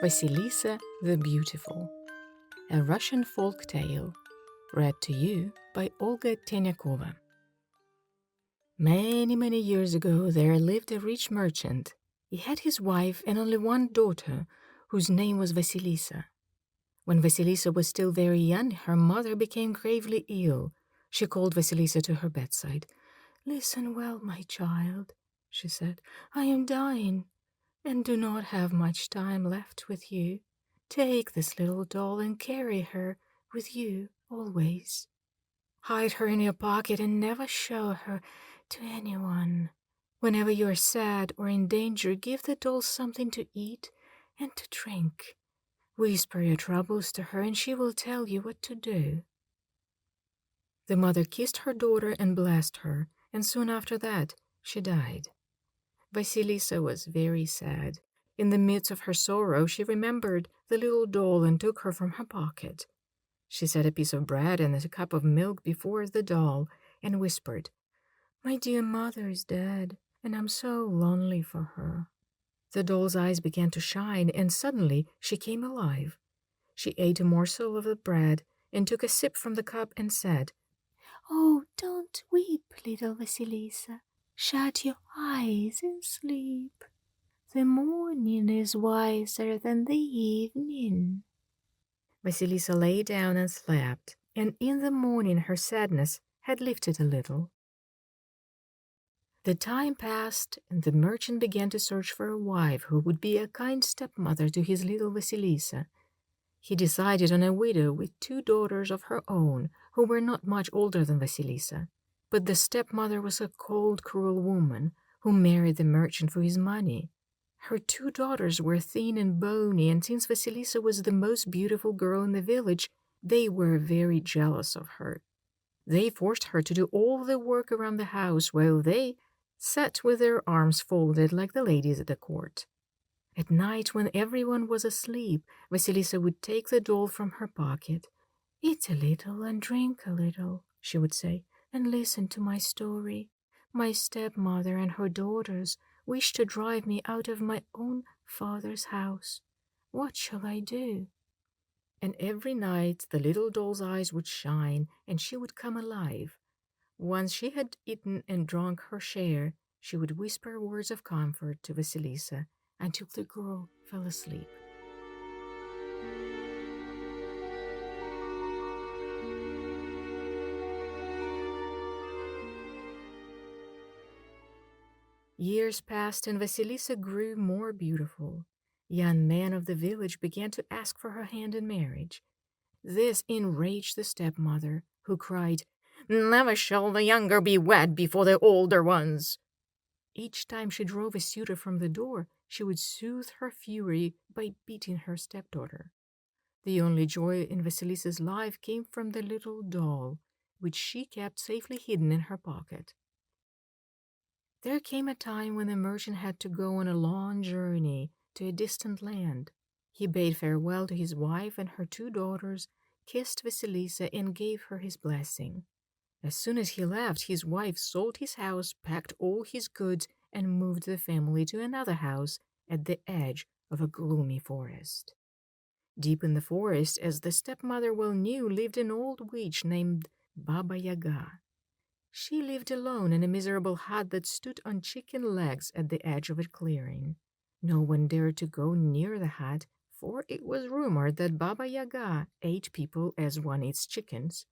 Vasilissa the Beautiful, a Russian folk tale, read to you by Olga Tenyakova. Many years ago there lived a rich merchant. He had his wife and only one daughter, whose name was Vasilissa. When Vasilissa was still very young, her mother became gravely ill. She called Vasilissa to her bedside. "Listen well, my child," she said. "I am dying and do not have much time left with you. Take this little doll and carry her with you always. Hide her in your pocket and never show her to anyone. Whenever you are sad or in danger, give the doll something to eat and to drink. Whisper your troubles to her and she will tell you what to do." The mother kissed her daughter and blessed her, and soon after that she died. Vasilissa was very sad. In the midst of her sorrow, she remembered the little doll and took her from her pocket. She set a piece of bread and a cup of milk before the doll and whispered, "My dear mother is dead, and I'm so lonely for her." The doll's eyes began to shine, and suddenly she came alive. She ate a morsel of the bread and took a sip from the cup and said, "Oh, don't weep, little Vasilissa. Shut your eyes and sleep. The morning is wiser than the evening." Vasilissa lay down and slept, and in the morning her sadness had lifted a little. The time passed, and the merchant began to search for a wife who would be a kind stepmother to his little Vasilissa. He decided on a widow with 2 daughters of her own, who were not much older than Vasilissa. But the stepmother was a cold, cruel woman who married the merchant for his money. Her 2 daughters were thin and bony, and since Vasilissa was the most beautiful girl in the village, they were very jealous of her. They forced her to do all the work around the house while they sat with their arms folded like the ladies at the court. At night, when everyone was asleep, Vasilissa would take the doll from her pocket. "Eat a little and drink a little," she would say, "and listen to my story. My stepmother and her daughters wish to drive me out of my own father's house. What shall I do?" And every night the little doll's eyes would shine and she would come alive. Once she had eaten and drunk her share, she would whisper words of comfort to Vasilissa until the girl fell asleep. Years passed and Vasilissa grew more beautiful. Young men of the village began to ask for her hand in marriage. This enraged the stepmother, who cried, "Never shall the younger be wed before the older ones." Each time she drove a suitor from the door, she would soothe her fury by beating her stepdaughter. The only joy in Vasilissa's life came from the little doll, which she kept safely hidden in her pocket. There came a time when the merchant had to go on a long journey to a distant land. He bade farewell to his wife and her 2 daughters, kissed Vasilissa, and gave her his blessing. As soon as he left, his wife sold his house, packed all his goods, and moved the family to another house at the edge of a gloomy forest. Deep in the forest, as the stepmother well knew, lived an old witch named Baba Yaga. She lived alone in a miserable hut that stood on chicken legs at the edge of a clearing. No one dared to go near the hut, for it was rumored that Baba Yaga ate people as one eats chickens.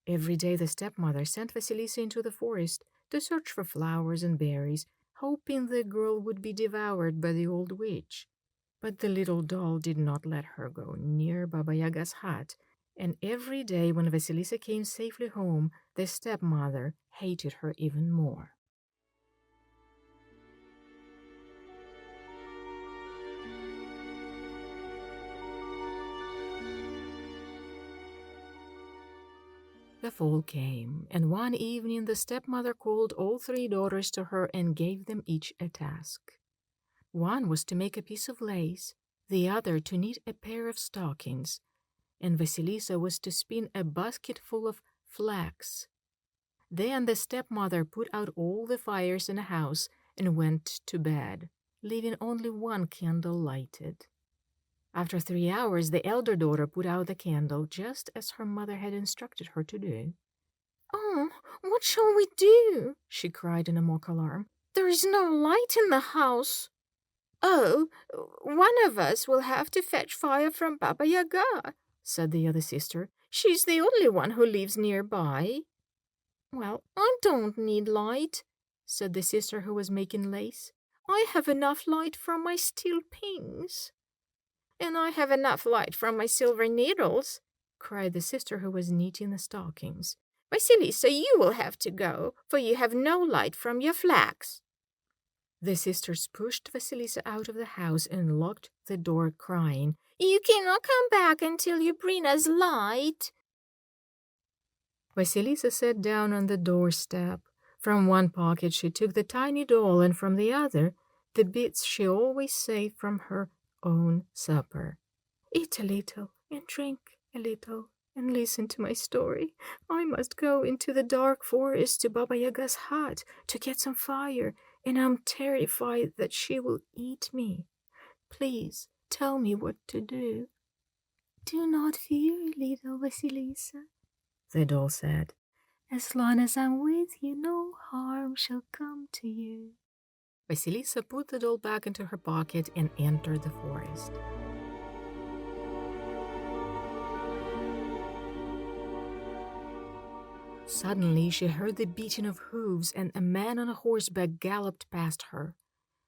Every day the stepmother sent Vasilissa into the forest to search for flowers and berries, hoping the girl would be devoured by the old witch. But the little doll did not let her go near Baba Yaga's hut, and every day when Vasilissa came safely home, the stepmother hated her even more. The fall came, and one evening the stepmother called all 3 daughters to her and gave them each a task. One was to make a piece of lace, the other to knit a pair of stockings, and Vasilissa was to spin a basket full of flax. Then the stepmother put out all the fires in the house and went to bed, leaving only one candle lighted. After 3 hours, the elder daughter put out the candle just as her mother had instructed her to do. "Oh, what shall we do?" she cried in a mock alarm. "There is no light in the house." "Oh, one of us will have to fetch fire from Baba Yaga," said the other sister. "She's the only one who lives nearby." "Well, I don't need light," said the sister who was making lace. "I have enough light from my steel pins." "And I have enough light from my silver needles," cried the sister who was knitting the stockings. "Vasilissa, you will have to go, for you have no light from your flax." The sisters pushed Vasilissa out of the house and locked the door, crying, "You cannot come back until you bring us light." Vasilissa sat down on the doorstep. From one pocket she took the tiny doll, and from the other the bits she always saved from her own supper. "Eat a little and drink a little and listen to my story. I must go into the dark forest to Baba Yaga's hut to get some fire, and I'm terrified that she will eat me. Please tell me what to do." "Do not fear, little Vasilissa," the doll said. "As long as I'm with you, no harm shall come to you." Vasilissa put the doll back into her pocket and entered the forest. Suddenly she heard the beating of hooves, and a man on a horseback galloped past her.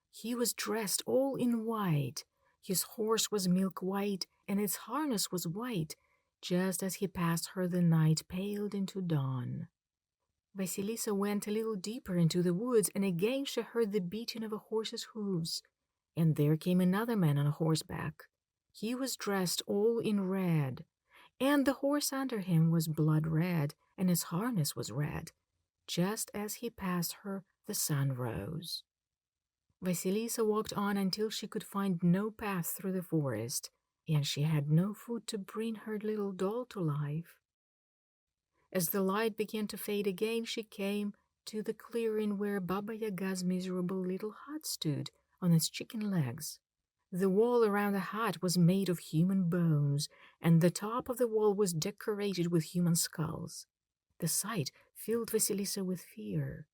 He was dressed all in white. His horse was milk white, and its harness was white. Just as he passed her, the night paled into dawn. Vasilissa went a little deeper into the woods, and again she heard the beating of a horse's hooves. And there came another man on a horseback. He was dressed all in red, and the horse under him was blood red, and his harness was red. Just as he passed her, the sun rose. Vasilissa walked on until she could find no path through the forest, and she had no food to bring her little doll to life. As the light began to fade again, she came to the clearing where Baba Yaga's miserable little hut stood on its chicken legs. The wall around the hut was made of human bones, and the top of the wall was decorated with human skulls. The sight filled Vasilissa with fear.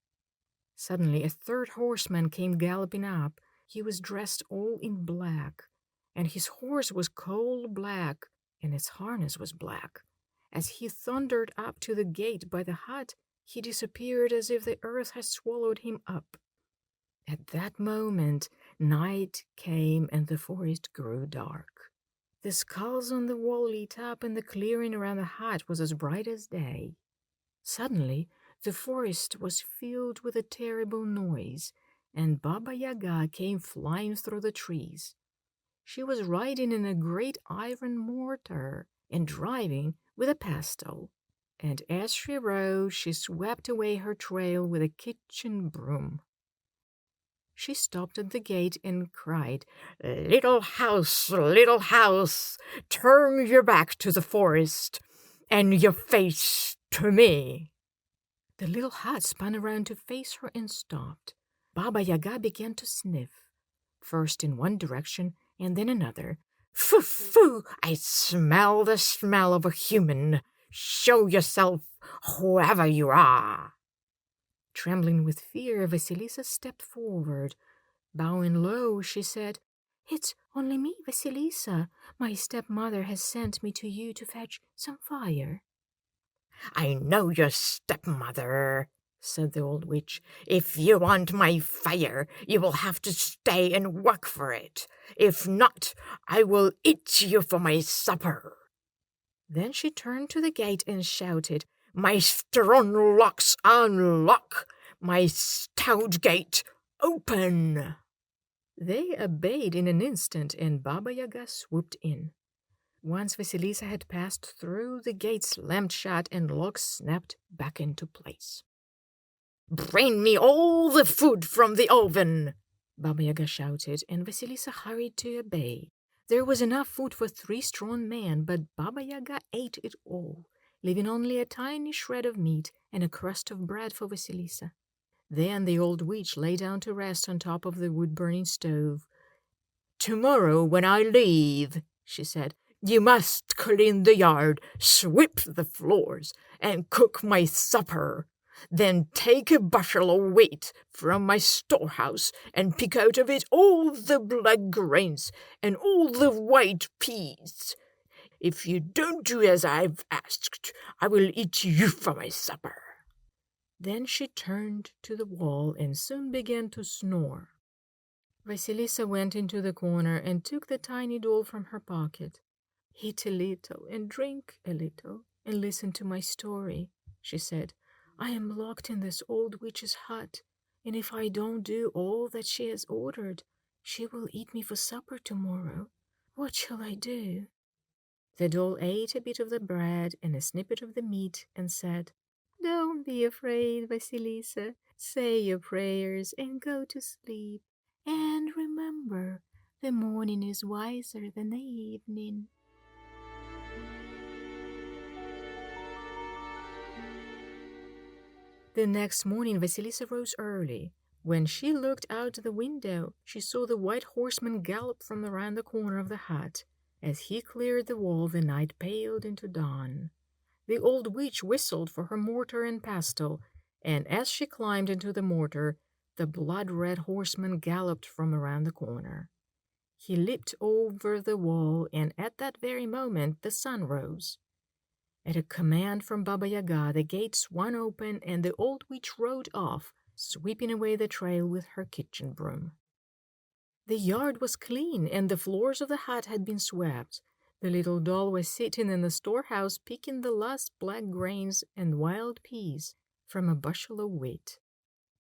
Suddenly a third horseman came galloping up. He was dressed all in black, and his horse was coal black, and its harness was black. As he thundered up to the gate by the hut, he disappeared as if the earth had swallowed him up. At that moment, night came and the forest grew dark. The skulls on the wall lit up, and the clearing around the hut was as bright as day. Suddenly, the forest was filled with a terrible noise, and Baba Yaga came flying through the trees. She was riding in a great iron mortar and driving with a pestle, and as she rode, she swept away her trail with a kitchen broom. She stopped at the gate and cried, little house, turn your back to the forest and your face to me." The little hut spun around to face her and stopped. Baba Yaga began to sniff, first in one direction and then another. "Foo, foo, I smell the smell of a human. Show yourself, whoever you are." Trembling with fear, Vasilissa stepped forward. Bowing low, she said, "It's only me, Vasilissa. My stepmother has sent me to you to fetch some fire." "I know your stepmother," said the old witch. "If you want my fire, you will have to stay and work for it. If not, I will eat you for my supper." Then she turned to the gate and shouted, "My strong locks unlock, my stout gate open." They obeyed in an instant, and Baba Yaga swooped in. Once Vasilissa had passed through, the gate slammed shut and locks snapped back into place. "Bring me all the food from the oven," Baba Yaga shouted, and Vasilissa hurried to obey. There was enough food for 3 strong men, but Baba Yaga ate it all, leaving only a tiny shred of meat and a crust of bread for Vasilissa. Then the old witch lay down to rest on top of the wood-burning stove. "Tomorrow when I leave," she said. "You must clean the yard, sweep the floors, and cook my supper. Then take a bushel of wheat from my storehouse and pick out of it all the black grains and all the white peas. If you don't do as I've asked, I will eat you for my supper." Then she turned to the wall and soon began to snore. Vasilissa went into the corner and took the tiny doll from her pocket. "Eat a little and drink a little and listen to my story," she said. "I am locked in this old witch's hut, and if I don't do all that she has ordered, she will eat me for supper tomorrow. What shall I do?" The doll ate a bit of the bread and a snippet of the meat and said, "Don't be afraid, Vasilissa. Say your prayers and go to sleep. And remember, the morning is wiser than the evening." The next morning, Vasilissa rose early. When she looked out the window, she saw the white horseman gallop from around the corner of the hut. As he cleared the wall, the night paled into dawn. The old witch whistled for her mortar and pestle, and as she climbed into the mortar, the blood-red horseman galloped from around the corner. He leaped over the wall, and at that very moment the sun rose. At a command from Baba Yaga, the gate swung open, and the old witch rode off, sweeping away the trail with her kitchen broom. The yard was clean, and the floors of the hut had been swept. The little doll was sitting in the storehouse picking the last black grains and wild peas from a bushel of wheat.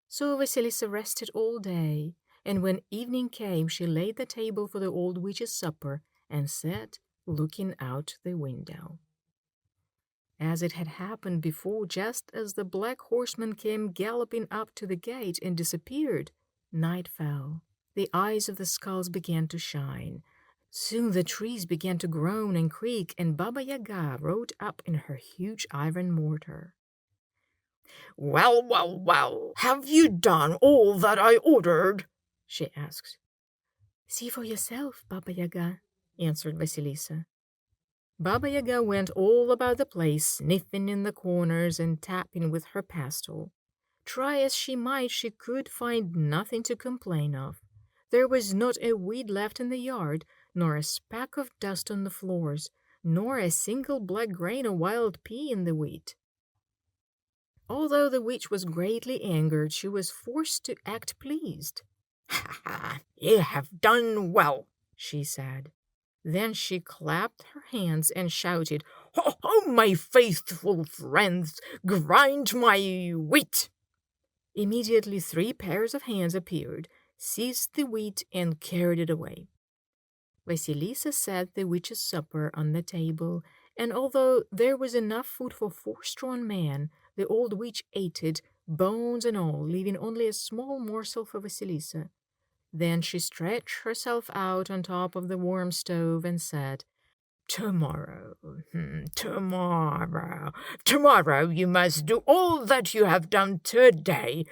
So Vasilissa rested all day, and when evening came she laid the table for the old witch's supper and sat looking out the window. As it had happened before, just as the black horseman came galloping up to the gate and disappeared, night fell. The eyes of the skulls began to shine. Soon the trees began to groan and creak, and Baba Yaga rode up in her huge iron mortar. "Well, well, well, have you done all that I ordered?" she asked. "See for yourself, Baba Yaga," answered Vasilissa. Baba Yaga went all about the place, sniffing in the corners and tapping with her pestle. Try as she might, she could find nothing to complain of. There was not a weed left in the yard, nor a speck of dust on the floors, nor a single black grain or wild pea in the wheat. Although the witch was greatly angered, she was forced to act pleased. "Ha ha! You have done well," she said. Then she clapped her hands and shouted, "Ho, ho, my faithful friends, grind my wheat!" Immediately 3 pairs of hands appeared, seized the wheat, and carried it away. Vasilissa set the witch's supper on the table, and although there was enough food for 4 strong men, the old witch ate it, bones and all, leaving only a small morsel for Vasilissa. Then she stretched herself out on top of the warm stove and said, Tomorrow you must do all that you have done today.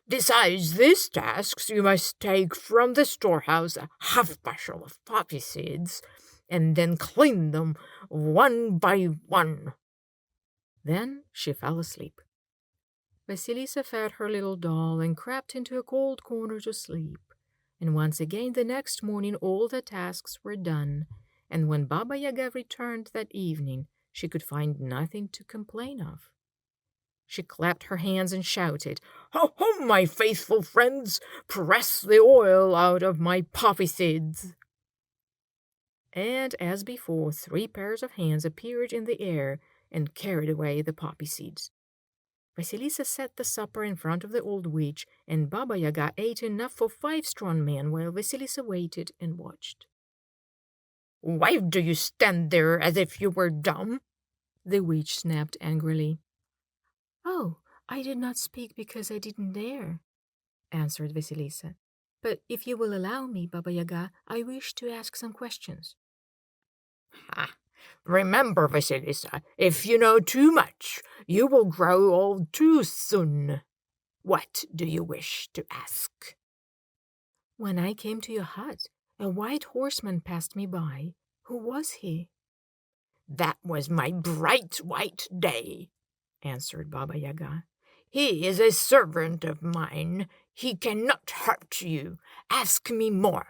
Besides these tasks, you must take from the storehouse a half bushel of poppy seeds, and then clean them one by one." Then she fell asleep. Vasilissa fed her little doll and crept into a cold corner to sleep. And once again the next morning all the tasks were done, and when Baba Yaga returned that evening, she could find nothing to complain of. She clapped her hands and shouted, "Ho, ho, my faithful friends, press the oil out of my poppy seeds." And as before, 3 pairs of hands appeared in the air and carried away the poppy seeds. Vasilissa set the supper in front of the old witch, and Baba Yaga ate enough for 5 strong men while Vasilissa waited and watched. "Why do you stand there as if you were dumb?" the witch snapped angrily. "Oh, I did not speak because I didn't dare," answered Vasilissa. "But if you will allow me, Baba Yaga, I wish to ask some questions." Remember, Vasilissa, if you know too much, you will grow old too soon. What do you wish to ask?" "When I came to your hut, a white horseman passed me by. Who was he? That was my bright white day, answered Baba Yaga. He is a servant of mine. He cannot hurt you. Ask me more.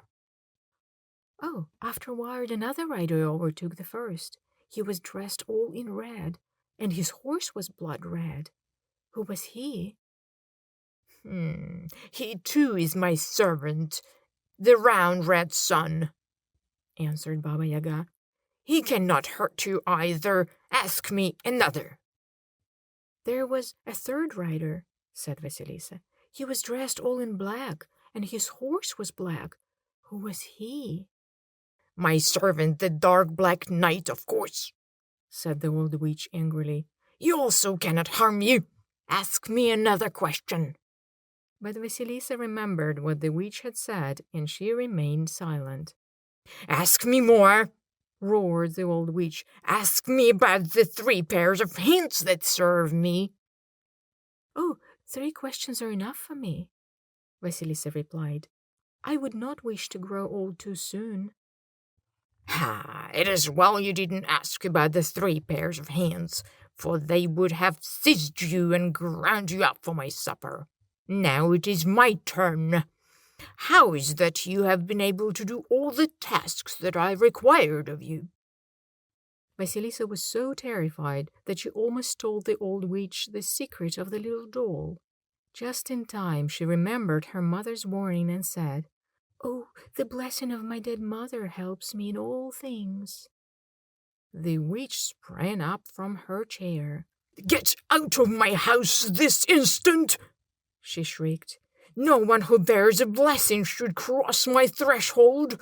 Oh, afterward another rider overtook the first. He was dressed all in red, and his horse was blood red. Who was he? He too is my servant, the round red sun, answered Baba Yaga. He cannot hurt you either. Ask me another. There was a third rider, said Vasilissa. He was dressed all in black, and his horse was black. Who was he? My servant, the dark black knight, of course, said the old witch angrily. He also cannot harm you. Ask me another question. But Vasilissa remembered what the witch had said, and she remained silent. Ask me more, roared the old witch. Ask me about the 3 pairs of hands that serve me. Oh, 3 questions are enough for me, Vasilissa replied. I would not wish to grow old too soon. It is well you didn't ask about the 3 pairs of hands, for they would have seized you and ground you up for my supper. Now it is my turn. How is that you have been able to do all the tasks that I required of you? Vasilissa was so terrified that she almost told the old witch the secret of the little doll. Just in time she remembered her mother's warning and said, Oh, the blessing of my dead mother helps me in all things. The witch sprang up from her chair. Get out of my house this instant, she shrieked. No one who bears a blessing should cross my threshold.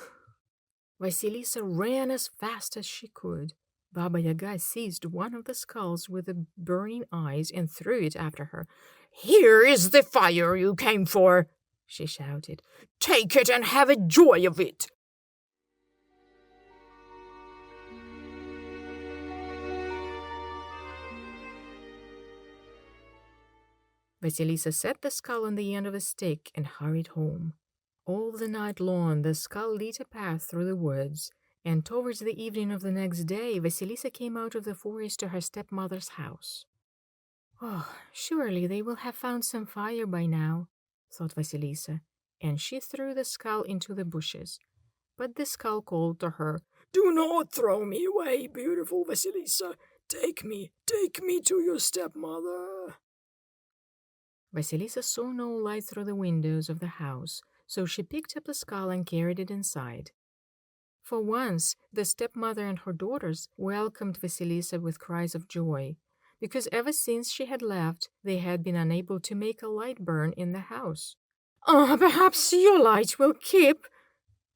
Vasilissa ran as fast as she could. Baba Yaga seized one of the skulls with the burning eyes and threw it after her. Here is the fire you came for, she shouted. Take it and have a joy of it. Vasilissa set the skull on the end of a stick and hurried home. All the night long the skull lit a path through the woods, and towards the evening of the next day Vasilissa came out of the forest to her stepmother's house. Oh, surely they will have found some fire by now, thought Vasilissa, and she threw the skull into the bushes. But the skull called to her, Do not throw me away, beautiful Vasilissa. Take me to your stepmother. Vasilissa saw no light through the windows of the house, so she picked up the skull and carried it inside. For once, the stepmother and her daughters welcomed Vasilissa with cries of joy, because ever since she had left, they had been unable to make a light burn in the house. Perhaps your light will keep,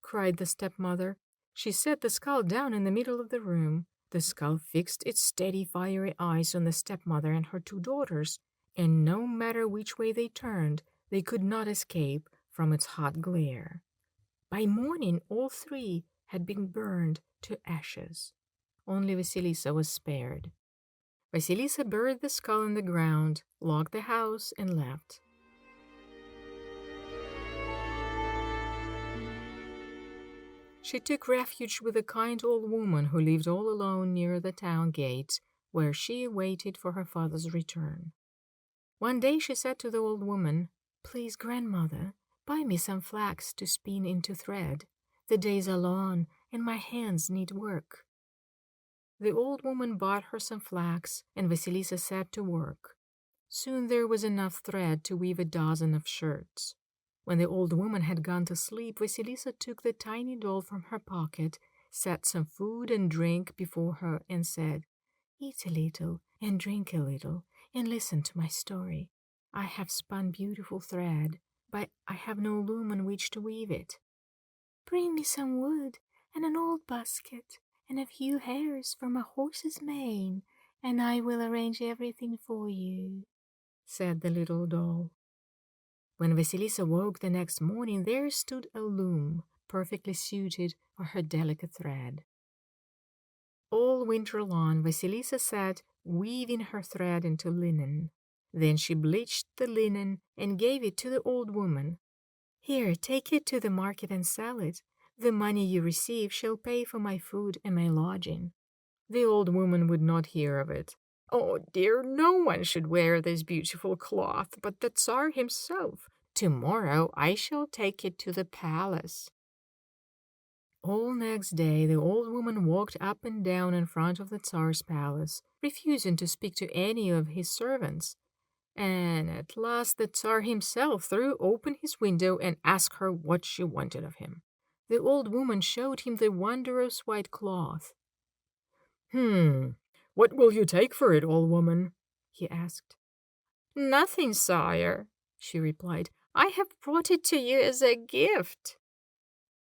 cried the stepmother. She set the skull down in the middle of the room. The skull fixed its steady, fiery eyes on the stepmother and her 2 daughters, and no matter which way they turned, they could not escape from its hot glare. By morning, all 3 had been burned to ashes. Only Vasilissa was spared. Vasilissa buried the skull in the ground, locked the house, and left. She took refuge with a kind old woman who lived all alone near the town gate, where she waited for her father's return. One day she said to the old woman, Please, grandmother, buy me some flax to spin into thread. The days are long, and my hands need work. The old woman bought her some flax, and Vasilissa set to work. Soon there was enough thread to weave a dozen of shirts. When the old woman had gone to sleep, Vasilissa took the tiny doll from her pocket, set some food and drink before her, and said, Eat a little, and drink a little, and listen to my story. I have spun beautiful thread, but I have no loom on which to weave it. Bring me some wood, and an old basket, and a few hairs from a horse's mane, and I will arrange everything for you, said the little doll. When Vasilissa woke the next morning, there stood a loom, perfectly suited for her delicate thread. All winter long, Vasilissa sat weaving her thread into linen. Then she bleached the linen and gave it to the old woman. Here, take it to the market and sell it. The money you receive shall pay for my food and my lodging." The old woman would not hear of it. "Oh dear, no one should wear this beautiful cloth but the Tsar himself. Tomorrow I shall take it to the palace." All next day the old woman walked up and down in front of the Tsar's palace, refusing to speak to any of his servants. And at last the Tsar himself threw open his window and asked her what she wanted of him. The old woman showed him the wondrous white cloth. What will you take for it, old woman?" he asked. "Nothing, sire," she replied. "I have brought it to you as a gift."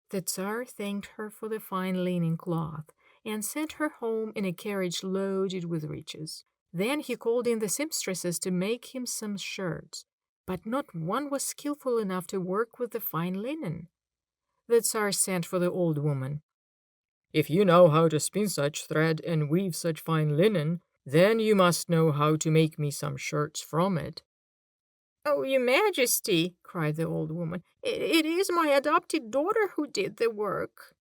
The Tsar thanked her for the fine linen cloth and sent her home in a carriage loaded with riches. Then he called in the seamstresses to make him some shirts, but not one was skillful enough to work with the fine linen. The Tsar sent for the old woman. "If you know how to spin such thread and weave such fine linen, then you must know how to make me some shirts from it." "Oh, your Majesty," cried the old woman, it is my adopted daughter who did the work."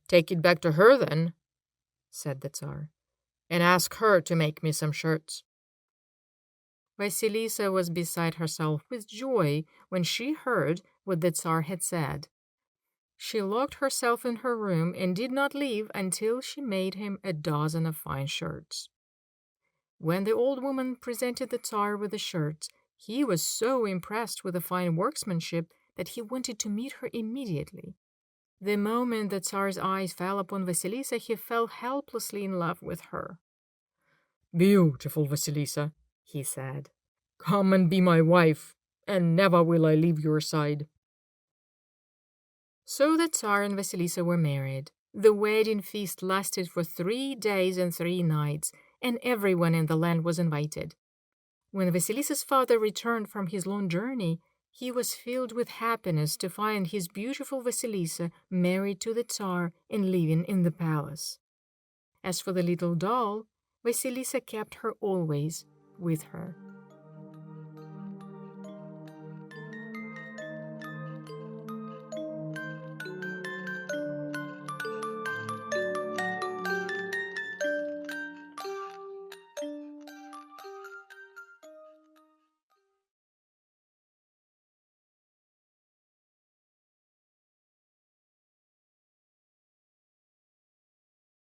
Take it back to her then," said the Tsar, "and ask her to make me some shirts." Vasilissa was beside herself with joy when she heard what the Tsar had said. She locked herself in her room and did not leave until she made him a dozen of fine shirts. When the old woman presented the Tsar with the shirts, he was so impressed with the fine workmanship that he wanted to meet her immediately. The moment the Tsar's eyes fell upon Vasilissa, he fell helplessly in love with her. "Beautiful Vasilissa," he said, "come and be my wife, and never will I leave your side." So the Tsar and Vasilissa were married. The wedding feast lasted for 3 days and 3 nights, and everyone in the land was invited. When Vasilissa's father returned from his long journey, he was filled with happiness to find his beautiful Vasilissa married to the Tsar and living in the palace. As for the little doll, Vasilissa kept her always with her.